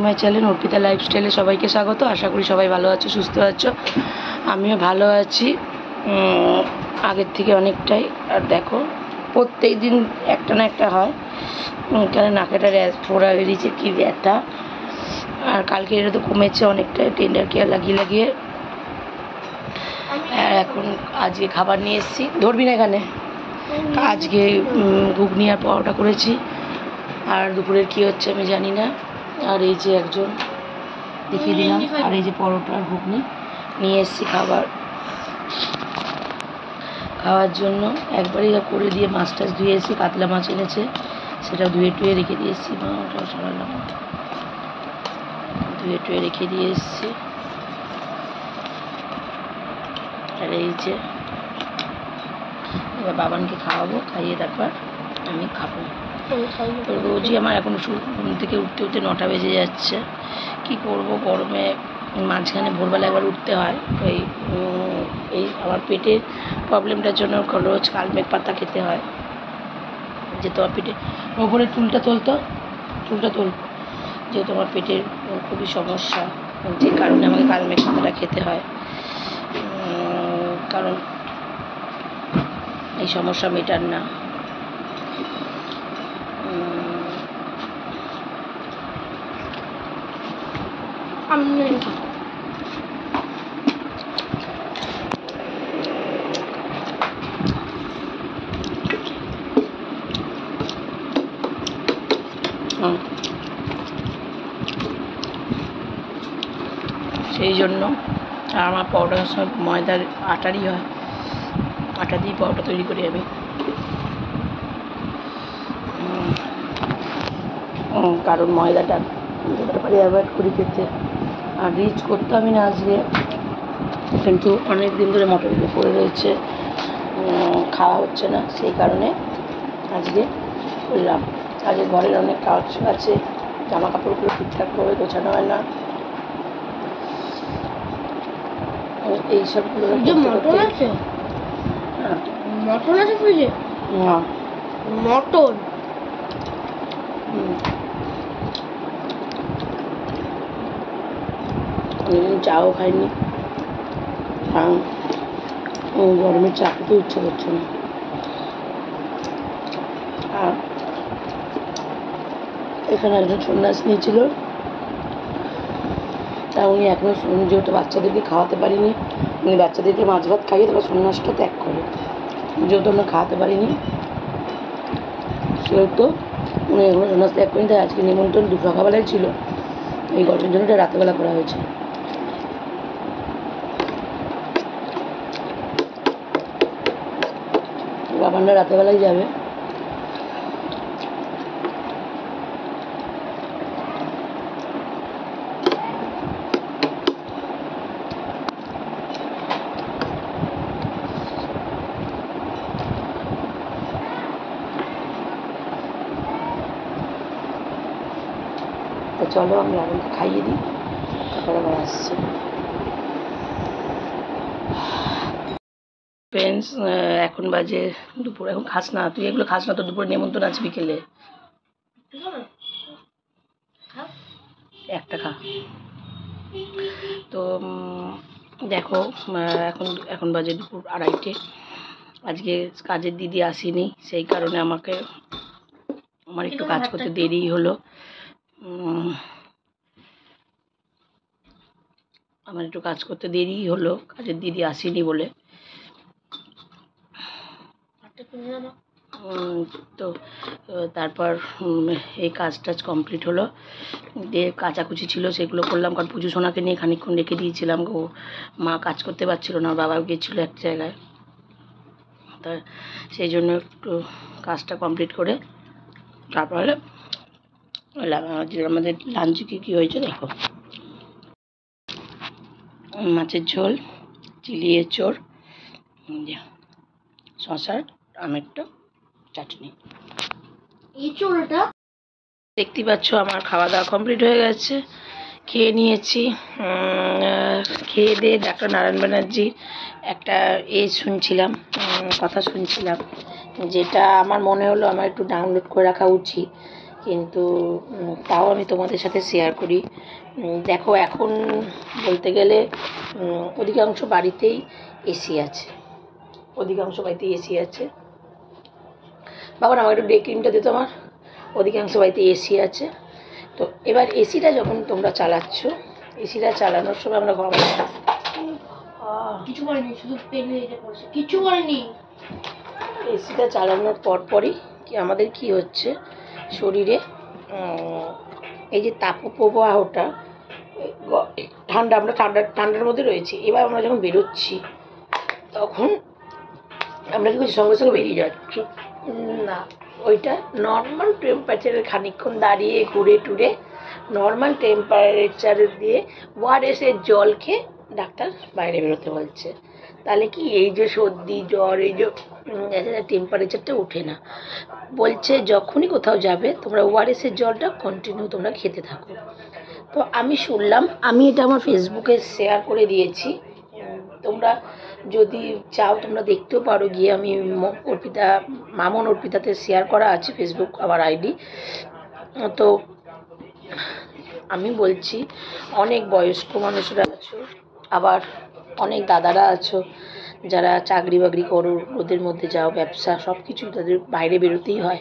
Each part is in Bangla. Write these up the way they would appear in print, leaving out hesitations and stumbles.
মাই চ্যানেল অর্পিতা লাইফস্টাইলে সবাইকে স্বাগত। আশা করি সবাই ভালো আছো, সুস্থ আছো। আমিও ভালো আছি আগের থেকে অনেকটাই। আর দেখো প্রত্যেক দিন একটা না একটা হয়, কেন নাকেটা ফোড়া বেরিয়েছে, কী ব্যথা। আর কালকে এটা তো কমেছে অনেকটাই, টেন্ডার কেয়ার লাগিয়ে। আর এখন আজকে খাবার নিয়ে এসেছি, ধরবি না এখানে। আজকে ঘুগনি আর পরোটা করেছি। আর দুপুরের কী হচ্ছে আমি জানি না। আর এই যে একজন দেখিয়ে দিলাম, আর এই যে পরোটা আর ঘুগনি নিয়ে এসেছি খাওয়ার জন্য। একবারই করে দিয়ে মাছ টাছ ধুয়ে এসেছি, কাতলা মাছ এনেছে, সেটা ধুয়ে টুয়ে রেখে দিয়ে এসেছি। ওটাও সরালাম, ধুয়ে টুয়ে রেখে দিয়ে এসেছি। আর এই যে এবার বাবানকে খাওয়াবো, খাইয়ে তারপর আমি খাবো। তো রোজই আমার এখন ঘুম থেকে উঠতে 9টা বেজে যাচ্ছে। কি করব, গরমে মাঝখানে ভোরবেলা একবার উঠতে হয়। এই আমার পেটের প্রবলেমটার জন্য রোজ কালমেঘ পাতা খেতে হয়। যে তোমার পেটে ওপরে চুলটা তোল, যেহেতু আমার পেটের খুবই সমস্যা, যে কারণে আমাকে কালমেঘ পাতাটা খেতে হয়। কারণ এই সমস্যা মেটার না। সেই জন্য আর আমার পরোটার সময় ময়দার আটারই হয়, আটা দিয়ে পরোটা তৈরি করি আমি। কারণ ময়দাটা ব্যাপারে অ্যাভয়েড করি খেতে। আর রিচ করতে আমি না আজকে, কিন্তু অনেক দিন ধরে মটরগুলো পড়ে রয়েছে, খাওয়া হচ্ছে না, সেই কারণে আজকে করলাম। আজকে ঘরের অনেক কাজ আছে, জামা কাপড়গুলো ঠিকঠাকভাবে গোছানো হয় না, এইসবগুলো। মটন আছে? হ্যাঁ, মটন আছে ফ্রিজে? না, মটন। চাও খাইনি, কারণ গরমে চা খেতে ইচ্ছে করছে না। আর এখানে একজন সন্ন্যাস নিয়েছিল, তা উনি এখনও যেহেতু বাচ্চাদেরকে খাওয়াতে পারিনি, উনি বাচ্চাদেরকে মাছ ভাত খাইয়ে তারপর সন্ন্যাসটা ত্যাগ করে। যেহেতু আমরা খাওয়াতে পারিনি, সেহেতু উনি এখনও সন্ন্যাস ত্যাগ করেনি। তাই আজকে নিমন্ত্রণ সকালবেলায় ছিল, এই গরমের জন্য এটা রাতেবেলা করা হয়েছে। বাবানরা রাতেবেলায় যাবে। তো চলো আমি বাবানকে খাইয়ে দিই, তারপরে আবার আসছি। ফ্রেন্ডস, এখন বাজে দুপুর। এখন খাস না, তুই এগুলো খাস না, তো দুপুরে নিমন্ত্রণ আছে বিকেলে। একটা খা। তো দেখো, এখন বাজে দুপুর 2:30। আজকে কাজের দিদি আসেনি, সেই কারণে আমার একটু কাজ করতে দেরি হলো। কাজের দিদি আসেনি বলে। তো তারপর এই কাজ টাজ কমপ্লিট হলো, দিয়ে কাচাকুচি ছিল সেগুলো করলাম। কারণ পুজো সোনাকে নিয়ে খানিকক্ষণ রেখে দিয়েছিলাম, ও মা কাজ করতে পারছিল না, বাবা গিয়েছিল এক জায়গায়, তা সেই জন্য একটু কাজটা কমপ্লিট করে তারপরে আমাদের লাঞ্চে কী হয়েছে দেখো। মাছের ঝোল, চিলি এঁচোড়, শশার টমেটো চাটনি। দেখতে পাচ্ছ আমার খাওয়া দাওয়া কমপ্লিট হয়ে গেছে, খেয়ে নিয়েছি। খেয়ে দিয়ে ডাক্তার নারায়ণ ব্যানার্জির একটা কথা শুনছিলাম, যেটা আমার মনে হলো আমার একটু ডাউনলোড করে রাখা উচিত। কিন্তু তাও আমি তোমাদের সাথে শেয়ার করি। দেখো এখন বলতে গেলে অধিকাংশ বাড়িতেই এসি আছে, অধিকাংশ বাড়িতেই এসি আছে। বাবা আমার একটু ডে ক্রিমটা দিত আমার। অধিকাংশ বাড়িতে এসি আছে। তো এবার এসিটা যখন তোমরা চালাচ্ছ, এসিটা চালানোর সময় আমরা কিছু করেনি, শুধু পেন নিতে পড়ছে, কিছু করেনি। এসিটা চালানোর পরপরই কি আমাদের কি হচ্ছে শরীরে, এই যে তাপপ্রবাহটা ঠান্ডা, আমরা ঠান্ডার মধ্যে রয়েছি। এবার আমরা যখন বেরোচ্ছি তখন আমরা কি করছি, সঙ্গে সঙ্গে বেরিয়ে যাচ্ছি না, ওইটা নর্মাল টেম্পারেচারে খানিকক্ষণ দাঁড়িয়ে ঘুরে টুরে নর্মাল টেম্পারেচারে দিয়ে ওআরএসের জল খেয়ে ডাক্তার বাইরে বেরোতে বলছে। তাহলে কি এই যে সর্দি জ্বর, এই যে টেম্পারেচারটা ওঠে না। বলছে যখনই কোথাও যাবে তোমরা ওআরএসের জলটা কন্টিনিউ তোমরা খেতে থাকো। তো আমি শুনলাম, আমি এটা আমার ফেসবুকে শেয়ার করে দিয়েছি। তোমরা যদি চাও তোমরা দেখতেও পারো গিয়ে, আমি অর্পিতা, মামন অর্পিতাতে শেয়ার করা আছে ফেসবুক আমার আইডি। তো আমি বলছি অনেক বয়স্ক মানুষরা আছো, আবার অনেক দাদারা আছো যারা চাকরি বাকরি করো, ওদের মধ্যে যাও, ব্যবসা সব কিছু তাদের বাইরে বেরোতেই হয়।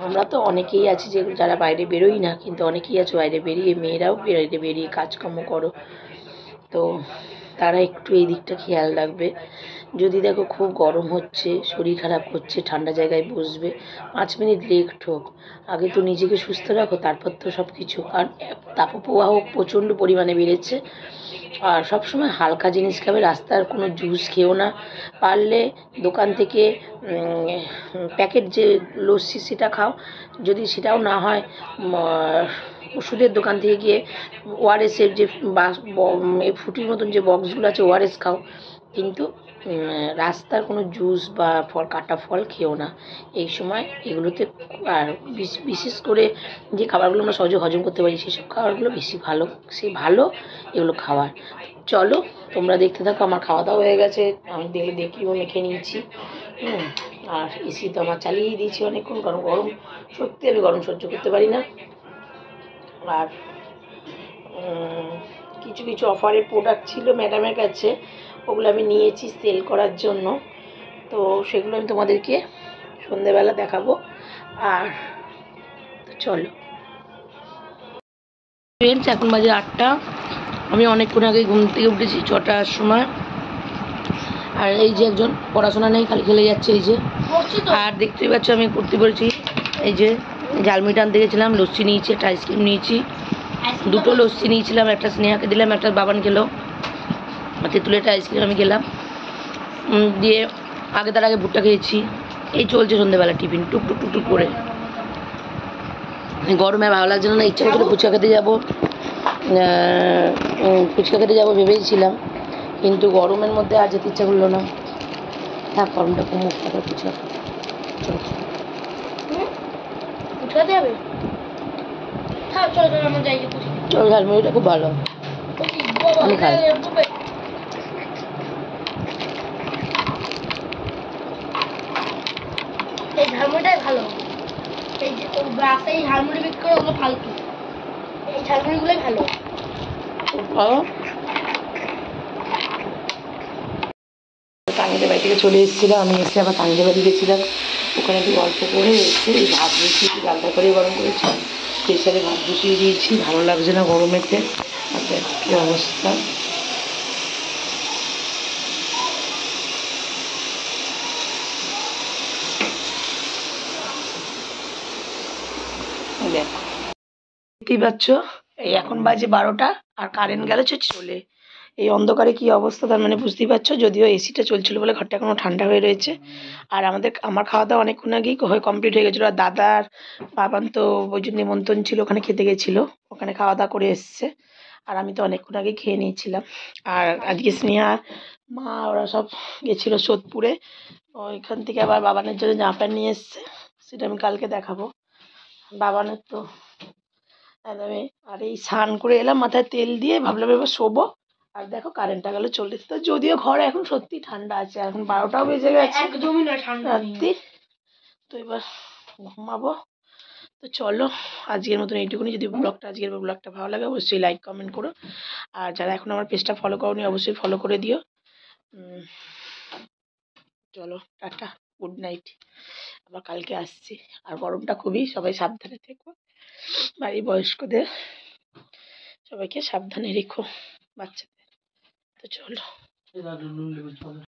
আমরা তো অনেকেই আছি যে যারা বাইরে বেরোই না, কিন্তু অনেকেই আছো বাইরে বেরিয়ে, মেয়েরাও বাইরে বেরিয়ে কাজকর্ম করো। তো তারা একটু এই দিকটা খেয়াল রাখবে। যদি দেখো খুব গরম হচ্ছে, শরীর খারাপ করছে, ঠান্ডা জায়গায় বসবে, 5 মিনিট লেট হোক, আগে তো নিজেকে সুস্থ রাখো, তারপর তো সব কিছু। কারণ তাপপ্রবাহ প্রচণ্ড পরিমাণে বেড়েছে। আর সবসময় হালকা জিনিস খাবে, রাস্তার কোনো জুস খেও না। পারলে দোকান থেকে প্যাকেট যে লস্যি সেটা খাও, যদি সেটাও না হয় ওষুধের দোকান থেকে গিয়ে ওআরএসের যে ফুটির মতন যে বক্সগুলো আছে ওআরএস খাও। কিন্তু রাস্তার কোনো জুস বা কাটা ফল খেও না এই সময়। এগুলোতে আর বিশেষ করে যে খাবারগুলো আমরা সহজে হজম করতে পারি সেসব খাবারগুলো বেশি ভালো, এগুলো খাওয়ার। চলো তোমরা দেখতে থাকো। আমার খাওয়া দাওয়া হয়ে গেছে, আমি দেখলেও মেখে নিয়েছি। আর এসি তো আমার চালিয়েই দিয়েছি অনেকক্ষণ, কারণ গরম, সত্যি আমি গরম সহ্য করতে পারি না। আর কিছু কিছু অফারের প্রোডাক্ট ছিল ম্যাডামের কাছে, ওগুলো আমি নিয়েছি সেল করার জন্য। তো সেগুলো আমি তোমাদেরকে সন্ধেবেলা দেখাবো। আর চলো ফ্রেন্ডস, এখন বাজে 8টা। আমি অনেকক্ষণ আগে ঘুম থেকে উঠেছি 6টার সময়। আর এই যে একজন পড়াশোনা নেই, খালি খেলে যাচ্ছে এই যে। আর দেখতেই পাচ্ছ আমি করতে বলছি, এই যে ঝালমুড়ি আনতে গেছিলাম, লস্যি নিয়েছি, একটা আইসক্রিম নিয়েছি, দুটো লস্যি নিয়েছিলাম, একটা স্নেহাকে দিলাম, একটা বাবান খেলো, তেঁতুলেরটা আইসক্রিম আমি গেলাম দিয়ে। তার আগে ভুট্টা খেয়েছি। এই চলছে সন্ধ্যেবেলা টিফিন টুকটুক টুকটুক করে। গরমে ভালো লাগছে না, ইচ্ছা করছিল ফুচকা খেতে যাবো, ভেবেছিলাম, কিন্তু গরমের মধ্যে আর যেতে ইচ্ছা করলো না। থাক, গরমটা কমুক, তারপর ফুচকা চল। ঝালমুড়িটা খুব ভালো, আমি খাই। এই ঝালমুড়িটাই ভালো। এই যে রাস্তায় ঝালমুড়ি বিক্রি করে ওগুলো ফালতু, এই ঝালমুড়িগুলোই ভালো। তাঙ্গিদের বাড়ি থেকে চলে এসেছিলাম, আমি এসে আবার তাঙ্গিদের বাড়ি গেছিলাম, ওখানে একটু গল্প করে এসে ভাত বসিয়েছি, ডালটা করে গরম করেছি, প্রেসারে ভাত বসিয়ে দিয়েছি। ভালো লাগছে না গরমেতে, আপনার কী অবস্থা। দেখো দেখতেই পাচ্ছ, এই এখন বাজে 12টা, আর কারেন্ট গেল চলে। এই অন্ধকারে কি অবস্থা, তার মানে বুঝতেই পারছো। যদিও এসিটা চলছিল বলে ঘরটা এখনো ঠান্ডা হয়ে রয়েছে। আর আমার খাওয়া দাওয়া অনেকক্ষণ আগেই কমপ্লিট হয়ে গেছিলো। আর দাদার বাবান তো ওই জন্য নিমন্ত্রণ ছিল, ওখানে খেতে গেছিলো, ওখানে খাওয়া দাওয়া করে এসছে। আর আমি তো অনেকক্ষণ আগে খেয়ে নিয়েছিলাম। আর আজকে স্নেহা মা ওরা সব গেছিলো সোদপুরে, ওইখান থেকে আবার বাবানের জন্য জামা প্যান্ট নিয়ে এসছে, সেটা আমি কালকে দেখাবো। বাবানের তো একদমই। আর এই স্নান করে এলাম, মাথায় তেল দিয়ে, ভাবলাম এবার শোবো। আর দেখো কারেন্টটা গেল চলে। তো যদিও ঘরে এখন সত্যি ঠান্ডা আছে, এখন 12টাও বেজে গেছে একদমই না ঠান্ডা রাত্রি। তো এবার ঘুমাবো। তো চলো আজকের মতন এইটুকুনি। যদি আজকের ব্লগটা ভালো লাগে অবশ্যই লাইক কমেন্ট করো, আর যারা এখন আমার পেজটা ফলো করোনি অবশ্যই ফলো করে দিও। চলো টাটা, গুড নাইট, আবার কালকে আসছি। আর গরমটা খুবই, সবাই সাবধানে থেকো, বাড়ির বয়স্কদের সবাইকে সাবধানে রেখো, বাচ্চাদের। তো চলো।